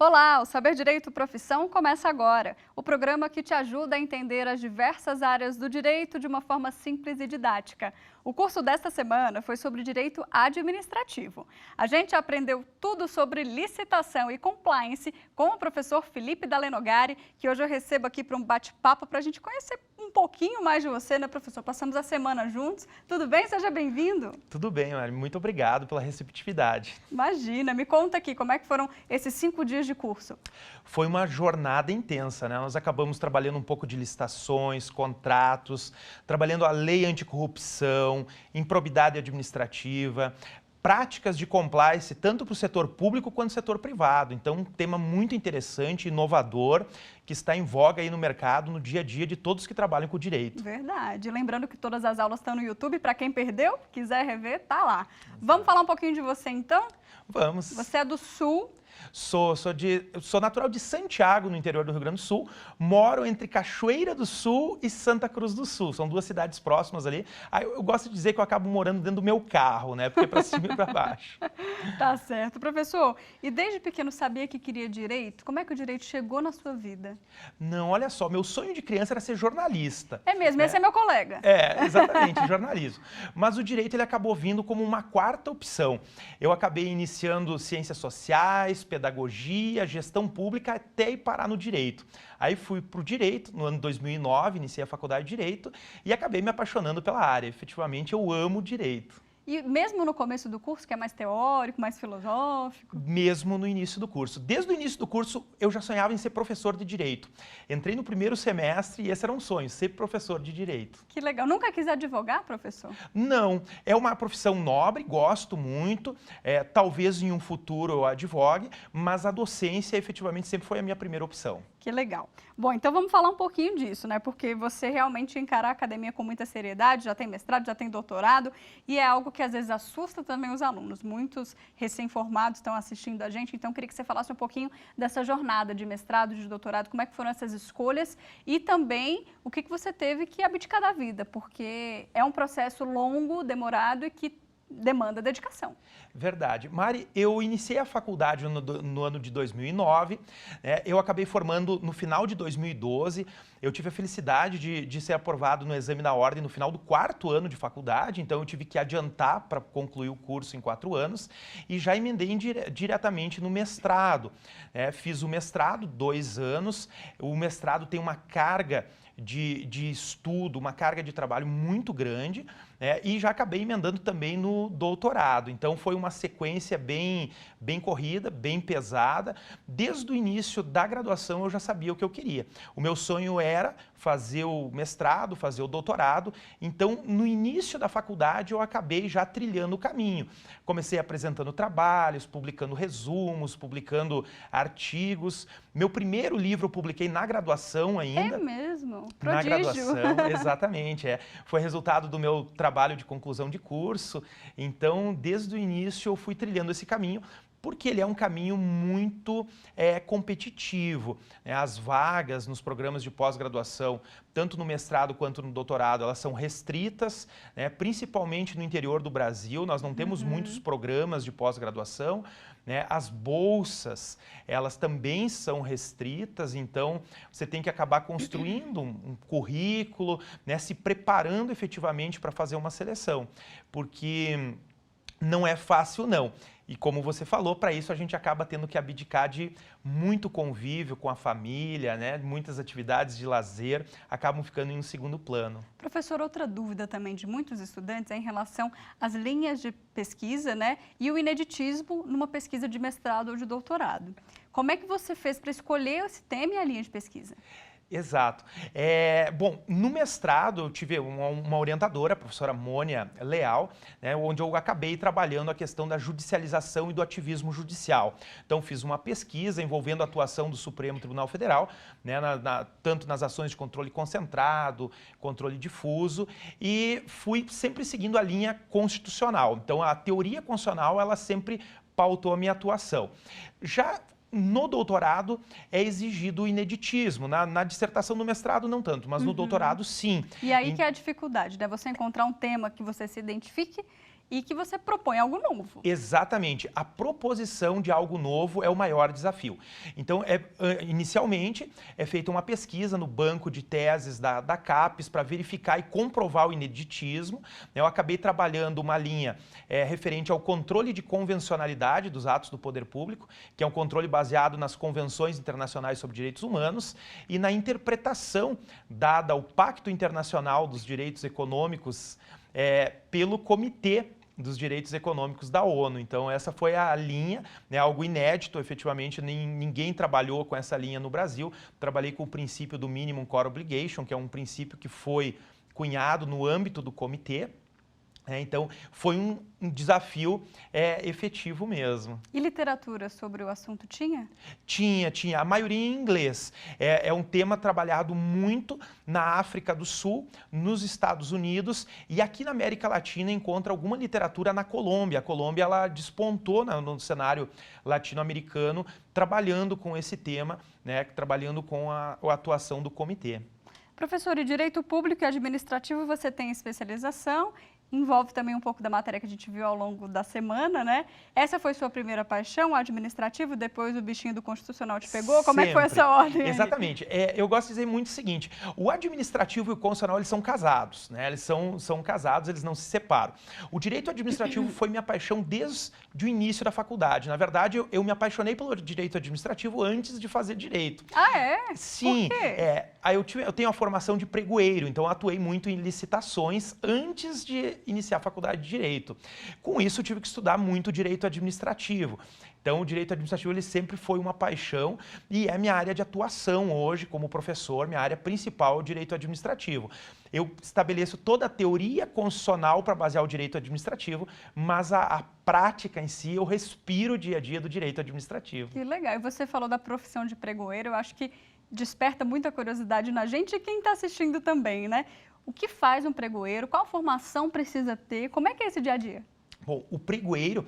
Olá, o Saber Direito Profissão começa agora. O programa que te ajuda a entender as diversas áreas do direito de uma forma simples e didática. O curso desta semana foi sobre direito administrativo. A gente aprendeu tudo sobre licitação e compliance com o professor Felipe Dalenogari, que hoje eu recebo aqui para um bate-papo para a gente conhecer um pouquinho mais de você, né, professor? Passamos a semana juntos. Tudo bem? Seja bem-vindo. Tudo bem, Mari. Muito obrigado pela receptividade. Imagina, me conta aqui, como é que foram esses 5 dias de curso? Foi uma jornada intensa, né? Nós acabamos trabalhando um pouco de licitações, contratos, trabalhando a lei anticorrupção, improbidade administrativa, práticas de compliance tanto para o setor público quanto o setor privado. Então, um tema muito interessante, inovador, que está em voga aí no mercado, no dia a dia de todos que trabalham com o direito. Verdade. Lembrando que todas as aulas estão no YouTube, para quem perdeu, quiser rever, tá lá. Vamos falar um pouquinho de você então? Vamos. Você é do Sul. Sou natural de Santiago, no interior do Rio Grande do Sul. Moro entre Cachoeira do Sul e Santa Cruz do Sul. São duas cidades próximas ali. Eu gosto de dizer que eu acabo morando dentro do meu carro, né? Porque é para cima e para baixo. Tá certo. Professor, e desde pequeno sabia que queria direito? Como é que o direito chegou na sua vida? Não, olha só, meu sonho de criança era ser jornalista. É mesmo, esse é meu colega. É, exatamente, jornalismo. Mas o direito ele acabou vindo como uma quarta opção. Eu acabei iniciando ciências sociais, pedagogia, gestão pública, até ir parar no direito. Aí fui para o direito, no ano de 2009, iniciei a faculdade de direito e acabei me apaixonando pela área. Efetivamente, eu amo direito. E mesmo no começo do curso, que é mais teórico, mais filosófico? Mesmo no início do curso. Desde o início do curso, eu já sonhava em ser professor de direito. Entrei no primeiro semestre e esse era um sonho, ser professor de direito. Que legal. Nunca quis advogar, professor? Não. É uma profissão nobre, gosto muito. Talvez em um futuro eu advogue, mas a docência efetivamente sempre foi a minha primeira opção. Que legal. Bom, então vamos falar um pouquinho disso, né? Porque você realmente encara a academia com muita seriedade, já tem mestrado, já tem doutorado, e é algo que às vezes assusta também os alunos. Muitos recém-formados estão assistindo a gente, então eu queria que você falasse um pouquinho dessa jornada de mestrado, de doutorado, como é que foram essas escolhas e também o que você teve que abdicar da vida, porque é um processo longo, demorado e que demanda dedicação. Verdade. Mari, eu iniciei a faculdade no ano de 2009, eu acabei formando no final de 2012, eu tive a felicidade de ser aprovado no exame da ordem no final do 4º ano de faculdade, então eu tive que adiantar para concluir o curso em 4 anos e já emendei diretamente no mestrado. Fiz o mestrado, 2 anos, o mestrado tem uma carga de estudo, uma carga de trabalho muito grande, e já acabei emendando também no doutorado. Então foi uma sequência bem corrida, bem pesada. Desde o início da graduação eu já sabia o que eu queria. O meu sonho era fazer o mestrado, fazer o doutorado. Então no início da faculdade eu acabei já trilhando o caminho. Comecei apresentando trabalhos, publicando resumos, publicando artigos. Meu primeiro livro eu publiquei na graduação ainda. É mesmo? Prodígio. Na graduação, exatamente. Foi resultado do meu trabalho de conclusão de curso. Então, desde o início, eu fui trilhando esse caminho, porque ele é um caminho muito competitivo. As vagas nos programas de pós-graduação, tanto no mestrado quanto no doutorado, elas são restritas, principalmente no interior do Brasil. Nós não temos muitos programas de pós-graduação. As bolsas, elas também são restritas, então você tem que acabar construindo um currículo, se preparando efetivamente para fazer uma seleção, porque não é fácil não. E como você falou, para isso a gente acaba tendo que abdicar de muito convívio com a família, muitas atividades de lazer acabam ficando em um segundo plano. Professor, outra dúvida também de muitos estudantes é em relação às linhas de pesquisa, e o ineditismo numa pesquisa de mestrado ou de doutorado. Como é que você fez para escolher esse tema e a linha de pesquisa? Exato. Bom, no mestrado eu tive uma orientadora, a professora Mônia Leal, onde eu acabei trabalhando a questão da judicialização e do ativismo judicial. Então fiz uma pesquisa envolvendo a atuação do Supremo Tribunal Federal, tanto nas ações de controle concentrado, controle difuso, e fui sempre seguindo a linha constitucional. Então a teoria constitucional, ela sempre pautou a minha atuação. Já no doutorado é exigido o ineditismo, na dissertação do mestrado não tanto, mas no doutorado sim. E aí que é a dificuldade, você encontrar um tema que você se identifique e que você propõe algo novo. Exatamente. A proposição de algo novo é o maior desafio. Então, inicialmente, é feita uma pesquisa no banco de teses da CAPES para verificar e comprovar o ineditismo. Eu acabei trabalhando uma linha referente ao controle de convencionalidade dos atos do poder público, que é um controle baseado nas convenções internacionais sobre direitos humanos e na interpretação dada ao Pacto Internacional dos Direitos Econômicos pelo Comitê dos Direitos Econômicos da ONU. Então, essa foi a linha, algo inédito, efetivamente, ninguém trabalhou com essa linha no Brasil. Trabalhei com o princípio do Minimum Core Obligation, que é um princípio que foi cunhado no âmbito do comitê. Então, foi um desafio efetivo mesmo. E literatura sobre o assunto tinha? Tinha. A maioria em inglês. É um tema trabalhado muito na África do Sul, nos Estados Unidos e aqui na América Latina encontra alguma literatura na Colômbia. A Colômbia ela despontou no cenário latino-americano trabalhando com esse tema, trabalhando com a atuação do comitê. Professor, e direito público e administrativo você tem especialização? Envolve também um pouco da matéria que a gente viu ao longo da semana, né? Essa foi sua primeira paixão, o administrativo, depois o bichinho do constitucional te pegou? Como é que foi essa ordem aí? Exatamente. Eu gosto de dizer muito o seguinte, o administrativo e o constitucional, eles são casados, né? Eles são casados, eles não se separam. O direito administrativo foi minha paixão desde o início da faculdade. Na verdade, eu me apaixonei pelo direito administrativo antes de fazer direito. Ah, é? Sim. Por quê? Eu tenho a formação de pregoeiro, então eu atuei muito em licitações antes de iniciar a faculdade de Direito. Com isso, eu tive que estudar muito Direito Administrativo. Então, o Direito Administrativo ele sempre foi uma paixão e é minha área de atuação hoje como professor, minha área principal é o Direito Administrativo. Eu estabeleço toda a teoria constitucional para basear o Direito Administrativo, mas a prática em si, eu respiro o dia a dia do Direito Administrativo. Que legal. E você falou da profissão de pregoeiro, eu acho que desperta muita curiosidade na gente e quem está assistindo também, né? O que faz um pregoeiro? Qual formação precisa ter? Como é que é esse dia a dia? Bom, o pregoeiro,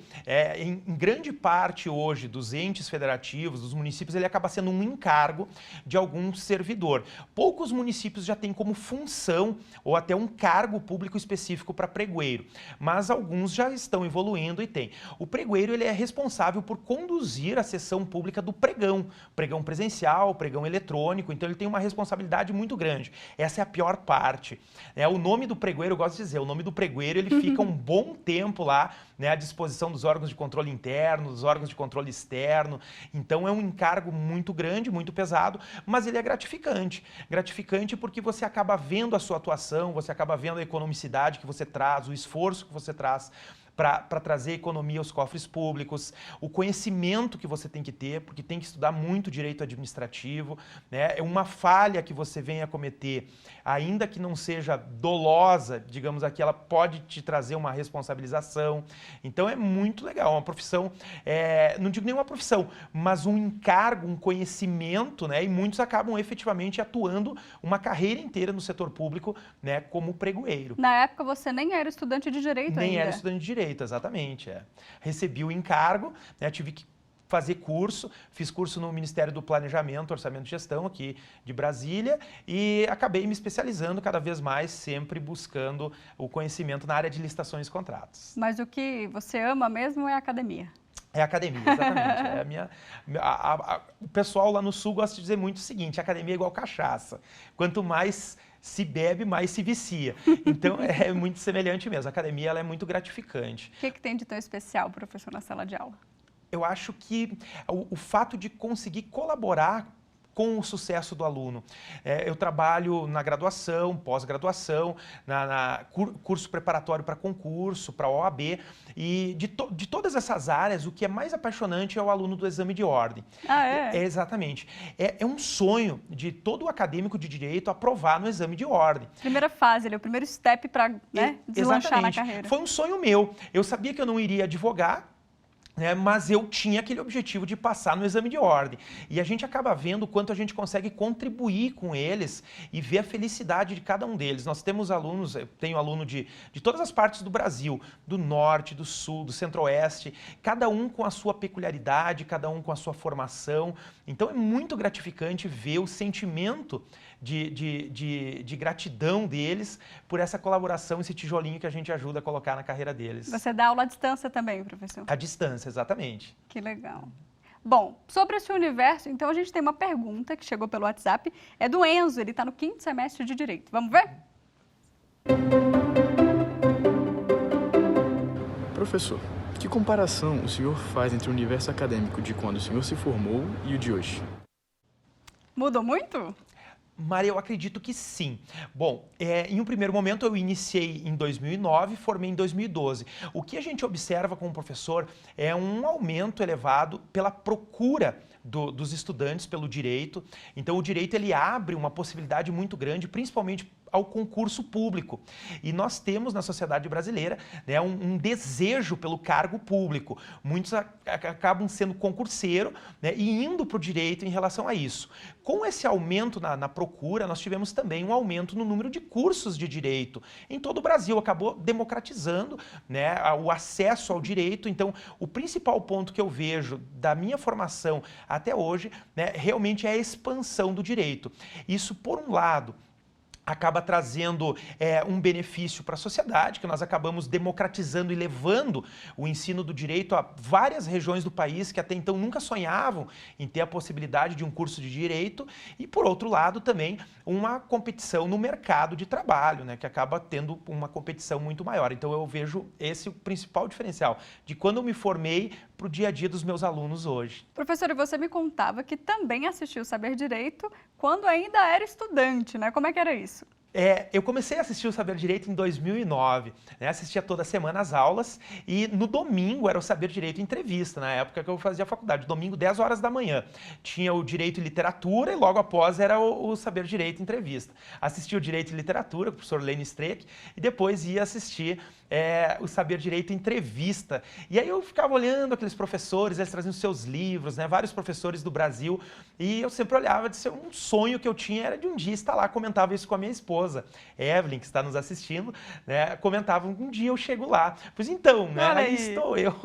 em grande parte hoje dos entes federativos, dos municípios, ele acaba sendo um encargo de algum servidor. Poucos municípios já têm como função ou até um cargo público específico para pregoeiro, mas alguns já estão evoluindo e têm. O pregoeiro ele é responsável por conduzir a sessão pública do pregão presencial, pregão eletrônico, então ele tem uma responsabilidade muito grande. Essa é a pior parte. O nome do pregoeiro, eu gosto de dizer, o nome do pregoeiro ele fica um bom tempo lá, à disposição dos órgãos de controle interno, dos órgãos de controle externo. Então é um encargo muito grande, muito pesado, mas ele é gratificante. Gratificante porque você acaba vendo a sua atuação, você acaba vendo a economicidade que você traz, o esforço que você traz para trazer economia aos cofres públicos, o conhecimento que você tem que ter, porque tem que estudar muito direito administrativo, né? É uma falha que você venha a cometer, ainda que não seja dolosa, digamos aqui, ela pode te trazer uma responsabilização. Então é muito legal, uma profissão, não digo nem uma profissão, mas um encargo, um conhecimento, né? E muitos acabam efetivamente atuando uma carreira inteira no setor público, né? Como pregoeiro. Na época você nem era estudante de direito ainda. Nem era estudante de direito. Exatamente. Recebi o encargo, tive que fazer curso, fiz curso no Ministério do Planejamento, Orçamento e Gestão aqui de Brasília e acabei me especializando cada vez mais, sempre buscando o conhecimento na área de licitações e contratos. Mas o que você ama mesmo é a academia. É a academia, exatamente. O pessoal lá no Sul gosta de dizer muito o seguinte, a academia é igual cachaça. Quanto mais se bebe, mais se vicia. Então, é muito semelhante mesmo. A academia ela é muito gratificante. O que tem de tão especial, professor, na sala de aula? Eu acho que o fato de conseguir colaborar com o sucesso do aluno. Eu trabalho na graduação, pós-graduação, curso preparatório para concurso, para OAB, e de todas essas áreas, o que é mais apaixonante é o aluno do exame de ordem. Ah, é? Exatamente. É um sonho de todo acadêmico de direito aprovar no exame de ordem. Primeira fase, o primeiro step para deslanchar na carreira. Foi um sonho meu. Eu sabia que eu não iria advogar, mas eu tinha aquele objetivo de passar no exame de ordem. E a gente acaba vendo o quanto a gente consegue contribuir com eles e ver a felicidade de cada um deles. Nós temos alunos, eu tenho aluno de todas as partes do Brasil, do norte, do sul, do centro-oeste, cada um com a sua peculiaridade, cada um com a sua formação. Então é muito gratificante ver o sentimento de gratidão deles por essa colaboração, esse tijolinho que a gente ajuda a colocar na carreira deles. Você dá aula à distância também, professor? À distância, exatamente. Que legal. Bom, sobre esse universo, então a gente tem uma pergunta que chegou pelo WhatsApp, é do Enzo, ele está no 5º semestre de Direito. Vamos ver? Professor, que comparação o senhor faz entre o universo acadêmico de quando o senhor se formou e o de hoje? Mudou muito? Mari, eu acredito que sim. Bom, em um primeiro momento eu iniciei em 2009 e formei em 2012. O que a gente observa como professor é um aumento elevado pela procura dos estudantes pelo direito. Então, o direito ele abre uma possibilidade muito grande, principalmente ao concurso público. E nós temos na sociedade brasileira, né, um desejo pelo cargo público. Muitos acabam sendo concurseiro, né, e indo para o direito em relação a isso. Com esse aumento na procura, nós tivemos também um aumento no número de cursos de direito em todo o Brasil. Acabou democratizando, né, o acesso ao direito. Então, o principal ponto que eu vejo da minha formação até hoje, né, realmente é a expansão do direito. Isso, por um lado, acaba trazendo um benefício para a sociedade, que nós acabamos democratizando e levando o ensino do direito a várias regiões do país que até então nunca sonhavam em ter a possibilidade de um curso de direito, e por outro lado também uma competição no mercado de trabalho, né, que acaba tendo uma competição muito maior. Então eu vejo esse o principal diferencial de quando eu me formei para o dia a dia dos meus alunos hoje. Professor, e você me contava que também assistiu Saber Direito quando ainda era estudante, né? Como é que era isso? Eu comecei a assistir o Saber Direito em 2009, né? Assistia toda semana as aulas e no domingo era o Saber Direito Entrevista, na época que eu fazia faculdade, domingo 10 horas da manhã. Tinha o Direito e Literatura e logo após era o Saber Direito Entrevista. Assistia o Direito e Literatura com o professor Lênin Streck e depois ia assistir o Saber Direito Entrevista. E aí eu ficava olhando aqueles professores, eles traziam seus livros, né? Vários professores do Brasil, e eu sempre olhava, disse, um sonho que eu tinha era de um dia estar lá, comentava isso com a minha esposa, Evelyn, que está nos assistindo, né? Comentava, um dia eu chego lá. Pois então, né? Aí estou eu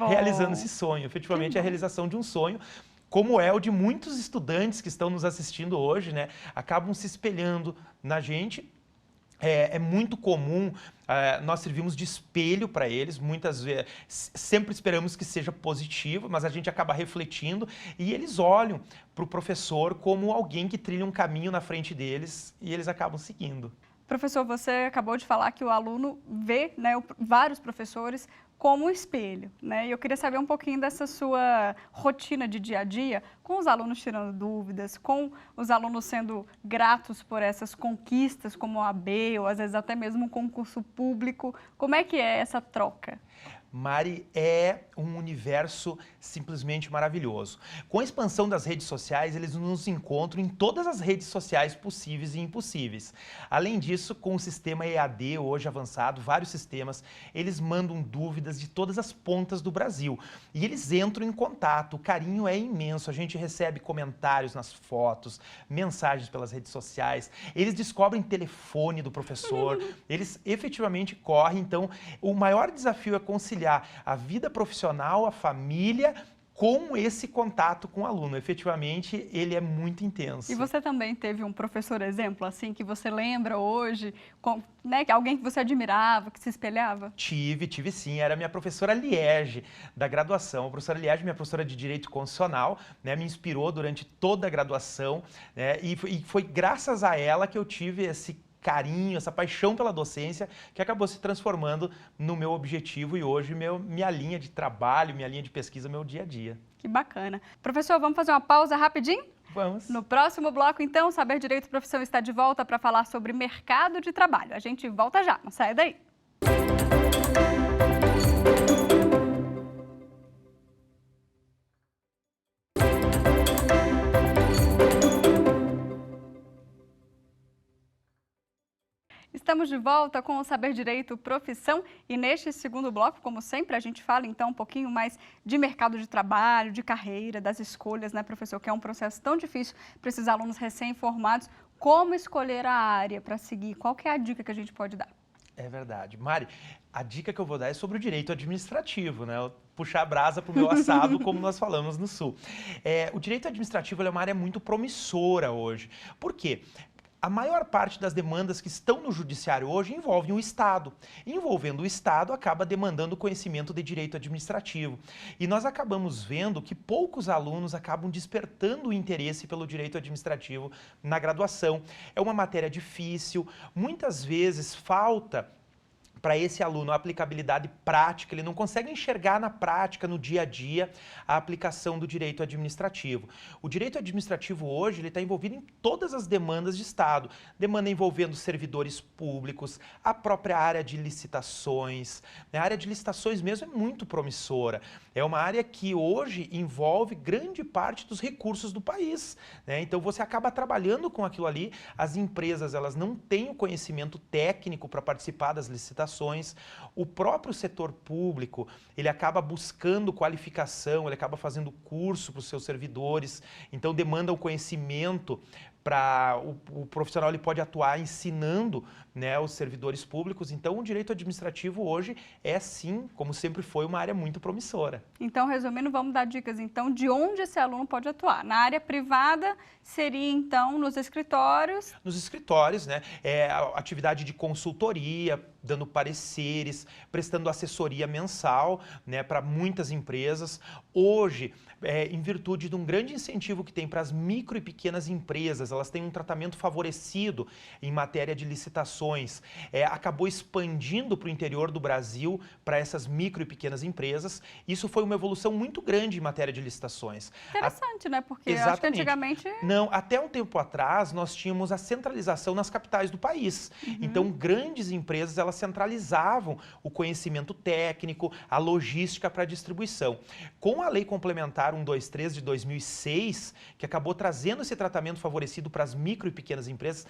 realizando esse sonho. Efetivamente é a realização de um sonho, como é o de muitos estudantes que estão nos assistindo hoje, né? Acabam se espelhando na gente. É muito comum, nós servimos de espelho para eles, muitas vezes, sempre esperamos que seja positivo, mas a gente acaba refletindo e eles olham para o professor como alguém que trilha um caminho na frente deles e eles acabam seguindo. Professor, você acabou de falar que o aluno vê, né, vários professores como um espelho, né? E eu queria saber um pouquinho dessa sua rotina de dia a dia, com os alunos tirando dúvidas, com os alunos sendo gratos por essas conquistas como a OAB, ou às vezes até mesmo um concurso público. Como é que é essa troca? Mari, é um universo simplesmente maravilhoso. Com a expansão das redes sociais, eles nos encontram em todas as redes sociais possíveis e impossíveis. Além disso, com o sistema EAD hoje avançado, vários sistemas, eles mandam dúvidas de todas as pontas do Brasil. E eles entram em contato, o carinho é imenso, a gente recebe comentários nas fotos, mensagens pelas redes sociais, eles descobrem telefone do professor, eles efetivamente correm. Então, o maior desafio é conciliar a vida profissional, a família, com esse contato com o aluno. Efetivamente, ele é muito intenso. E você também teve um professor exemplo, assim, que você lembra hoje, né, alguém que você admirava, que se espelhava? Tive sim. Era minha professora Liege, da graduação. A professora Liege, minha professora de Direito Constitucional, né, me inspirou durante toda a graduação, né, e foi graças a ela que eu tive esse carinho, essa paixão pela docência, que acabou se transformando no meu objetivo e hoje minha linha de trabalho, minha linha de pesquisa, meu dia a dia. Que bacana. Professor, vamos fazer uma pausa rapidinho? Vamos. No próximo bloco, então, Saber Direito e Profissão está de volta para falar sobre mercado de trabalho. A gente volta já, não saia daí. Estamos de volta com o Saber Direito Profissão e neste segundo bloco, como sempre, a gente fala então um pouquinho mais de mercado de trabalho, de carreira, das escolhas, né, professor? Que é um processo tão difícil para esses alunos recém-formados. Como escolher a área para seguir? Qual que é a dica que a gente pode dar? É verdade. Mari, a dica que eu vou dar é sobre o direito administrativo, né? Puxar a brasa para o meu assado, como nós falamos no Sul. O direito administrativo é uma área muito promissora hoje. Por quê? A maior parte das demandas que estão no judiciário hoje envolvem o Estado. Envolvendo o Estado, acaba demandando conhecimento de direito administrativo. E nós acabamos vendo que poucos alunos acabam despertando o interesse pelo direito administrativo na graduação. É uma matéria difícil, muitas vezes falta para esse aluno a aplicabilidade prática, ele não consegue enxergar na prática, no dia a dia, a aplicação do direito administrativo. O direito administrativo hoje está envolvido em todas as demandas de Estado, demanda envolvendo servidores públicos, a própria área de licitações. A área de licitações mesmo é muito promissora, é uma área que hoje envolve grande parte dos recursos do país, né? Então você acaba trabalhando com aquilo ali, as empresas elas não têm o conhecimento técnico para participar das licitações. O próprio setor público, ele acaba buscando qualificação, ele acaba fazendo curso para os seus servidores, então demanda o conhecimento para o profissional, ele pode atuar ensinando, né, os servidores públicos. Então o direito administrativo hoje é sim, como sempre foi, uma área muito promissora. Então, resumindo, vamos dar dicas então de onde esse aluno pode atuar. Na área privada seria então nos escritórios? Nos escritórios, né, a atividade de consultoria, dando pareceres, prestando assessoria mensal, né, para muitas empresas. Hoje, em virtude de um grande incentivo que tem para as micro e pequenas empresas, elas têm um tratamento favorecido em matéria de licitações, acabou expandindo para o interior do Brasil, para essas micro e pequenas empresas. Isso foi uma evolução muito grande em matéria de licitações. Interessante, né? Porque Exatamente. acho que antigamente... Não, até um tempo atrás nós tínhamos a centralização nas capitais do país. Então, grandes empresas, elas centralizavam o conhecimento técnico, a logística para a distribuição. Com a Lei Complementar 123 de 2006, que acabou trazendo esse tratamento favorecido para as micro e pequenas empresas,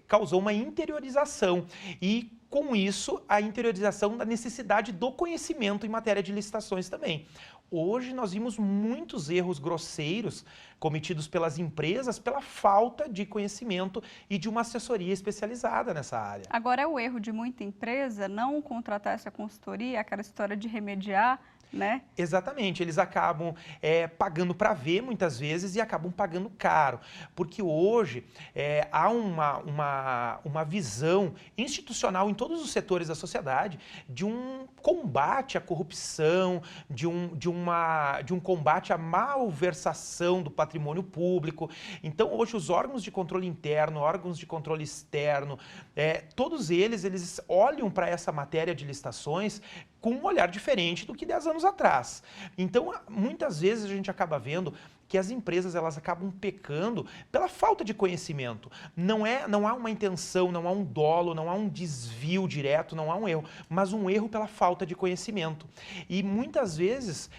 causou uma interiorização e, com isso, a interiorização da necessidade do conhecimento em matéria de licitações também. Hoje nós vimos muitos erros grosseiros cometidos pelas empresas pela falta de conhecimento e de uma assessoria especializada nessa área. Agora é o erro de muita empresa não contratar essa consultoria, aquela história de remediar, né? Exatamente, eles acabam pagando para ver muitas vezes e acabam pagando caro, porque hoje há uma visão institucional em todos os setores da sociedade de um combate à corrupção, de um combate à malversação do patrimônio público. Então hoje os órgãos de controle interno, órgãos de controle externo, todos eles olham para essa matéria de licitações com um olhar diferente do que 10 anos atrás. Então, muitas vezes a gente acaba vendo que as empresas elas acabam pecando pela falta de conhecimento. Não há uma intenção, não há um dolo, não há um desvio direto, não há um erro, mas um erro pela falta de conhecimento. E muitas vezes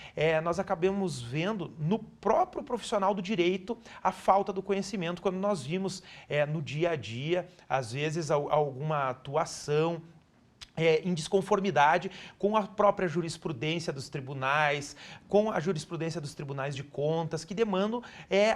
nós acabamos vendo no próprio profissional do direito a falta do conhecimento, quando nós vimos no dia a dia, às vezes, alguma atuação em desconformidade com a própria jurisprudência dos tribunais, com a jurisprudência dos tribunais de contas, que demandam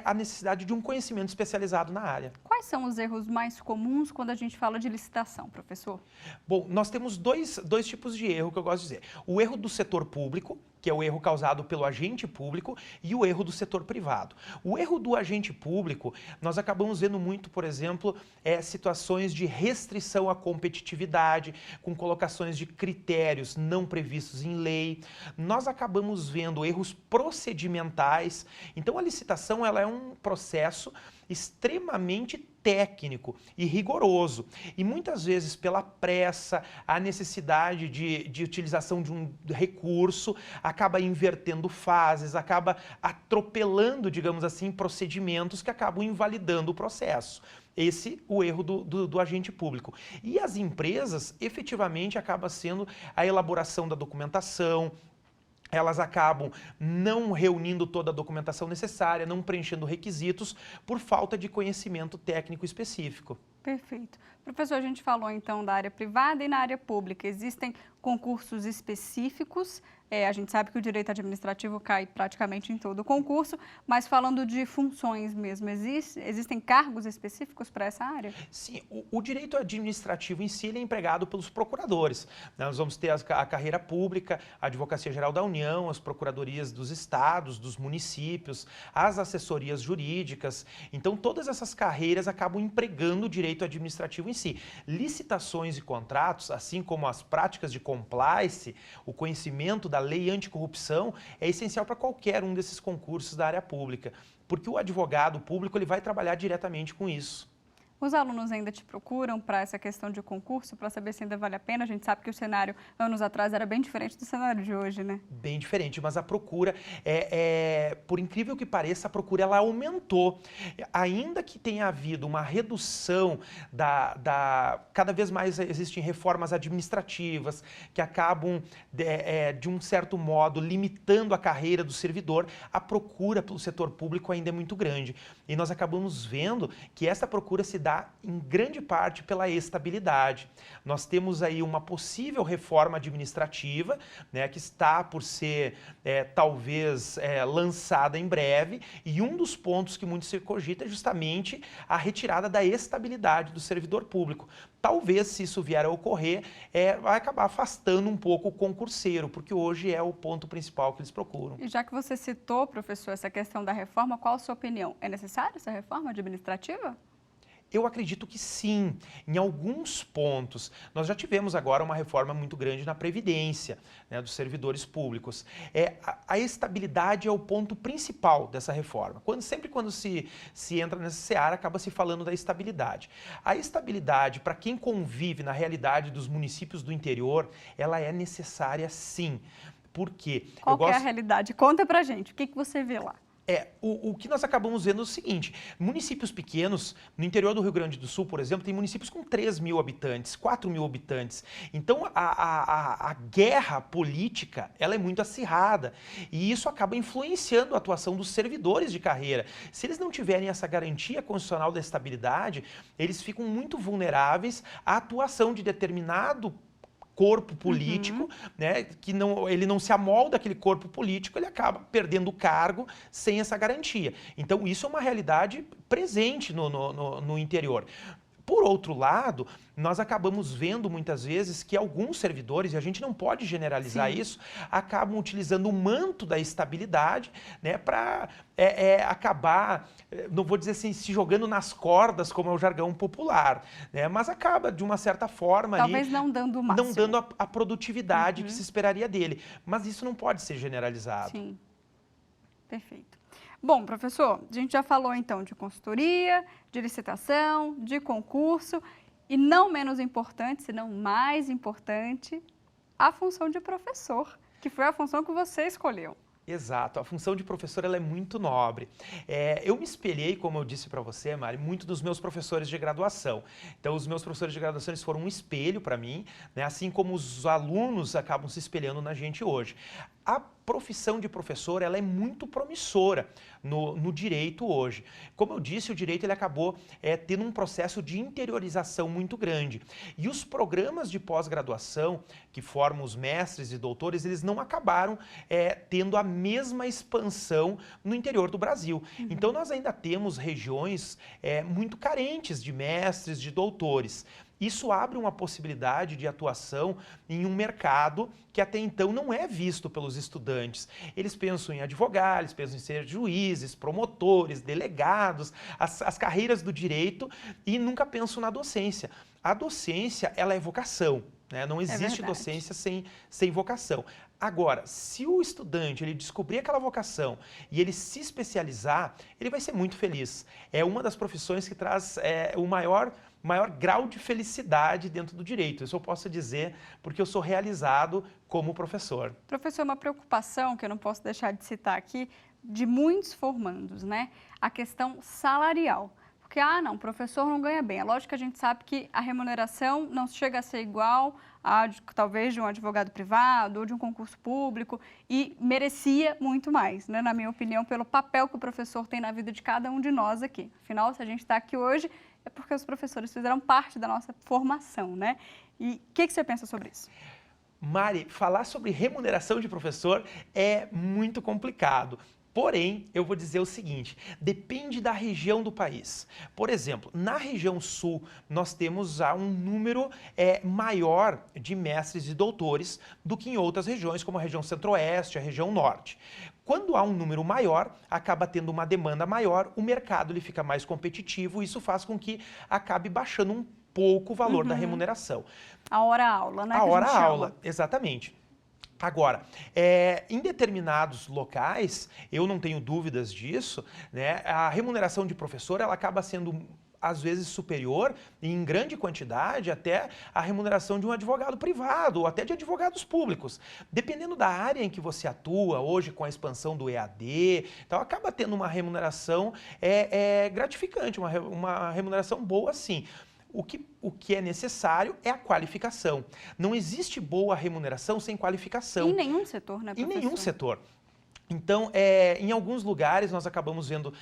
a necessidade de um conhecimento especializado na área. Quais são os erros mais comuns quando a gente fala de licitação, professor? Bom, nós temos dois tipos de erro que eu gosto de dizer. O erro do setor público, que é o erro causado pelo agente público, e o erro do setor privado. O erro do agente público, nós acabamos vendo muito, por exemplo, situações de restrição à competitividade, com colocações de critérios não previstos em lei. Nós acabamos vendo erros procedimentais. Então, a licitação ela é um processo extremamente técnico e rigoroso. E muitas vezes, pela pressa, a necessidade de utilização de um recurso, acaba invertendo fases, acaba atropelando, digamos assim, procedimentos que acabam invalidando o processo. Esse o erro do agente público. E as empresas, efetivamente, acaba sendo a elaboração da documentação. Elas acabam não reunindo toda a documentação necessária, não preenchendo requisitos por falta de conhecimento técnico específico. Perfeito. Professor, a gente falou então da área privada e na área pública. Existem concursos específicos, a gente sabe que o direito administrativo cai praticamente em todo o concurso, mas falando de funções mesmo, existem cargos específicos para essa área? Sim, o direito administrativo em si ele é empregado pelos procuradores. Nós vamos ter a carreira pública, a Advocacia Geral da União, as procuradorias dos estados, dos municípios, as assessorias jurídicas. Então, todas essas carreiras acabam empregando o direito administrativo em si. Licitações e contratos, assim como as práticas de compliance, o conhecimento da lei anticorrupção é essencial para qualquer um desses concursos da área pública, porque o advogado público ele vai trabalhar diretamente com isso. Os alunos ainda te procuram para essa questão de concurso, para saber se ainda vale a pena? A gente sabe que o cenário, anos atrás, era bem diferente do cenário de hoje, né? Bem diferente, mas a procura, por incrível que pareça, a procura ela aumentou. Ainda que tenha havido uma redução cada vez mais existem reformas administrativas que acabam, de um certo modo, limitando a carreira do servidor, a procura pelo setor público ainda é muito grande. E nós acabamos vendo que essa procura se dá em grande parte pela estabilidade. Nós temos aí uma possível reforma administrativa, né, que está por ser talvez lançada em breve, e um dos pontos que muito se cogita é justamente a retirada da estabilidade do servidor público. Talvez, se isso vier a ocorrer, vai acabar afastando um pouco o concurseiro, porque hoje é o ponto principal que eles procuram. E já que você citou, professor, essa questão da reforma, qual a sua opinião? É necessária essa reforma administrativa? Eu acredito que sim, em alguns pontos. Nós já tivemos agora uma reforma muito grande na Previdência, né, dos servidores públicos. A estabilidade é o ponto principal dessa reforma. Sempre quando se entra nessa seara, acaba se falando da estabilidade. A estabilidade, para quem convive na realidade dos municípios do interior, ela é necessária sim. Por quê? Qual que é a realidade? Conta pra gente, o que você vê lá? O que nós acabamos vendo é o seguinte, municípios pequenos, no interior do Rio Grande do Sul, por exemplo, tem municípios com 3 mil habitantes, 4 mil habitantes. Então, a guerra política, ela é muito acirrada e isso acaba influenciando a atuação dos servidores de carreira. Se eles não tiverem essa garantia constitucional da estabilidade, eles ficam muito vulneráveis à atuação de determinado corpo político, né, que ele não se amolda àquele corpo político, ele acaba perdendo o cargo sem essa garantia. Então, isso é uma realidade presente no interior. Por outro lado, nós acabamos vendo muitas vezes que alguns servidores, e a gente não pode generalizar isso, acabam utilizando o manto da estabilidade, né, para acabar, não vou dizer assim, se jogando nas cordas, como é o jargão popular, né, mas acaba, de uma certa forma, talvez ali, não dando o máximo. Não dando a produtividade que se esperaria dele. Mas isso não pode ser generalizado. Sim, perfeito. Bom, professor, a gente já falou então de consultoria, de licitação, de concurso e não menos importante, se não mais importante, a função de professor, que foi a função que você escolheu. Exato, a função de professor ela é muito nobre. Eu me espelhei, como eu disse para você, Mari, muito dos meus professores de graduação. Então, os meus professores de graduação eles foram um espelho para mim, né, assim como os alunos acabam se espelhando na gente hoje. A profissão de professor ela é muito promissora no direito hoje. Como eu disse, o direito ele acabou tendo um processo de interiorização muito grande. E os programas de pós-graduação que formam os mestres e doutores, eles não acabaram tendo a mesma expansão no interior do Brasil. Então, nós ainda temos regiões muito carentes de mestres, de doutores. Isso abre uma possibilidade de atuação em um mercado que até então não é visto pelos estudantes. Eles pensam em advogar, eles pensam em ser juízes, promotores, delegados, as carreiras do direito e nunca pensam na docência. A docência, ela é vocação, né? Não existe docência sem vocação. Agora, se o estudante ele descobrir aquela vocação e ele se especializar, ele vai ser muito feliz. É uma das profissões que traz o maior grau de felicidade dentro do direito. Isso eu posso dizer porque eu sou realizado como professor. Professor, uma preocupação que eu não posso deixar de citar aqui, de muitos formandos, né? A questão salarial. Porque, não, o professor não ganha bem. É lógico que a gente sabe que a remuneração não chega a ser igual a, talvez, de um advogado privado ou de um concurso público e merecia muito mais, né? Na minha opinião, pelo papel que o professor tem na vida de cada um de nós aqui. Afinal, se a gente está aqui hoje, é porque os professores fizeram parte da nossa formação, né? E o que você pensa sobre isso? Mari, falar sobre remuneração de professor é muito complicado. Porém, eu vou dizer o seguinte, depende da região do país. Por exemplo, na região sul, nós temos um número maior de mestres e doutores do que em outras regiões, como a região centro-oeste, a região norte. Quando há um número maior, acaba tendo uma demanda maior, o mercado ele fica mais competitivo, isso faz com que acabe baixando um pouco o valor da remuneração. A hora-aula, né? A hora-aula, exatamente. Agora, em determinados locais, eu não tenho dúvidas disso, né, a remuneração de professor ela acaba sendo, às vezes, superior, em grande quantidade, até a remuneração de um advogado privado ou até de advogados públicos. Dependendo da área em que você atua, hoje com a expansão do EAD, então acaba tendo uma remuneração gratificante, uma remuneração boa, sim. O que é necessário é a qualificação. Não existe boa remuneração sem qualificação. Em nenhum setor, né, professor? Em nenhum setor. Então, em alguns lugares nós acabamos vendo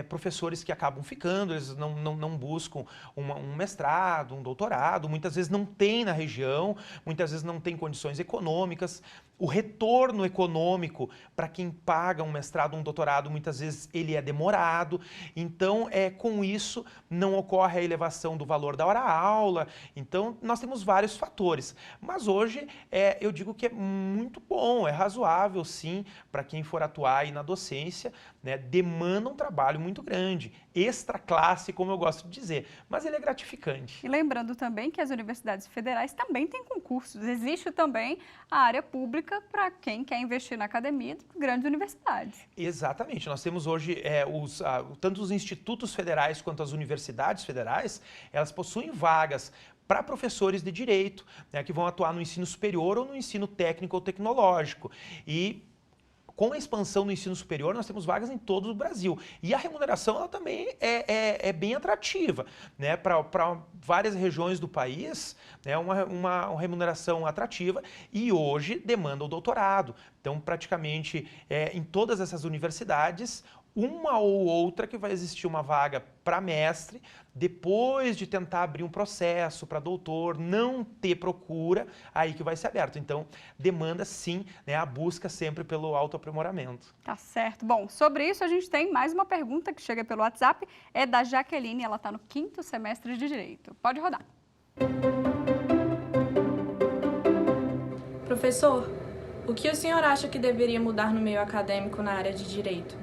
professores que acabam ficando, eles não buscam um mestrado, um doutorado, muitas vezes não tem na região, muitas vezes não tem condições econômicas. O retorno econômico para quem paga um mestrado, um doutorado, muitas vezes ele é demorado. Então, com isso, não ocorre a elevação do valor da hora-aula. Então, nós temos vários fatores. Mas hoje, eu digo que é muito bom, é razoável, sim, para quem for atuar aí na docência, né, demanda um trabalho muito grande, extra classe, como eu gosto de dizer, mas ele é gratificante. E lembrando também que as universidades federais também têm concursos, existe também a área pública para quem quer investir na academia de grandes universidades. Exatamente, nós temos hoje tanto os institutos federais quanto as universidades federais, elas possuem vagas para professores de direito, né, que vão atuar no ensino superior ou no ensino técnico ou tecnológico. E com a expansão do ensino superior, nós temos vagas em todo o Brasil. E a remuneração ela também é bem atrativa, né? Para várias regiões do país, né? Uma remuneração atrativa e hoje demanda o doutorado. Então, praticamente, em todas essas universidades, uma ou outra que vai existir uma vaga para mestre, depois de tentar abrir um processo para doutor, não ter procura, aí que vai ser aberto. Então, demanda sim, né, a busca sempre pelo autoaprimoramento. Tá certo. Bom, sobre isso a gente tem mais uma pergunta que chega pelo WhatsApp, é da Jaqueline, ela está no 5º semestre de Direito. Pode rodar. Professor, o que o senhor acha que deveria mudar no meio acadêmico na área de Direito?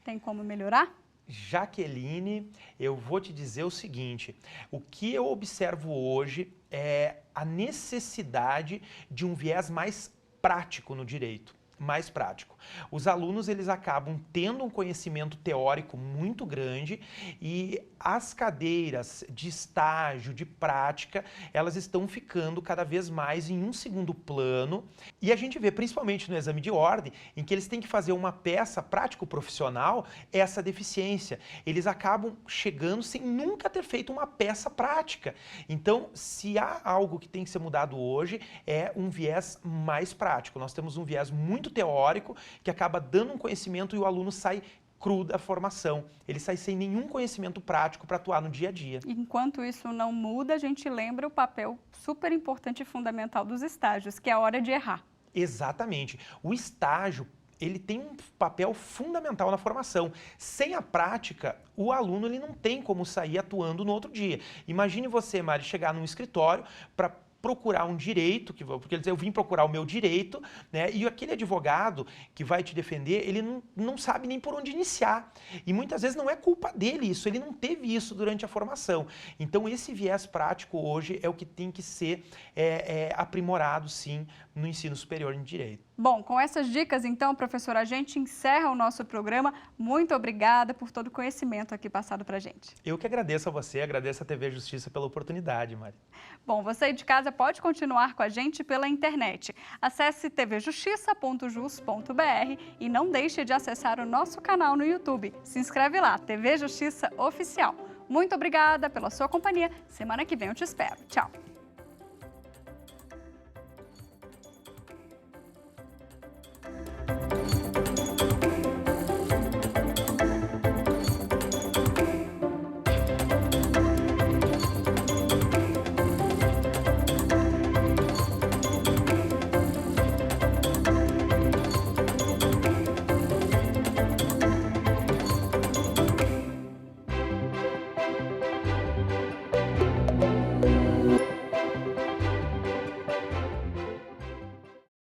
Tem como melhorar? Jaqueline, eu vou te dizer o seguinte, o que eu observo hoje é a necessidade de um viés mais prático no direito, mais prático. Os alunos, eles acabam tendo um conhecimento teórico muito grande e as cadeiras de estágio, de prática, elas estão ficando cada vez mais em um segundo plano e a gente vê, principalmente no exame de ordem, em que eles têm que fazer uma peça prático-profissional, essa deficiência. Eles acabam chegando sem nunca ter feito uma peça prática. Então, se há algo que tem que ser mudado hoje, é um viés mais prático. Nós temos um viés muito teórico, que acaba dando um conhecimento e o aluno sai cru da formação. Ele sai sem nenhum conhecimento prático para atuar no dia a dia. Enquanto isso não muda, a gente lembra o papel super importante e fundamental dos estágios, que é a hora de errar. Exatamente. O estágio, ele tem um papel fundamental na formação. Sem a prática, o aluno ele não tem como sair atuando no outro dia. Imagine você, Mari, chegar num escritório para procurar um direito, porque ele diz, eu vim procurar o meu direito, né? E aquele advogado que vai te defender, ele não sabe nem por onde iniciar. E muitas vezes não é culpa dele isso, ele não teve isso durante a formação. Então esse viés prático hoje é o que tem que ser aprimorado, sim, no ensino superior em direito. Bom, com essas dicas, então, professora, a gente encerra o nosso programa. Muito obrigada por todo o conhecimento aqui passado para a gente. Eu que agradeço a você, agradeço a TV Justiça pela oportunidade, Mari. Bom, você aí de casa pode continuar com a gente pela internet. Acesse tvjustiça.jus.br e não deixe de acessar o nosso canal no YouTube. Se inscreve lá, TV Justiça Oficial. Muito obrigada pela sua companhia. Semana que vem eu te espero. Tchau!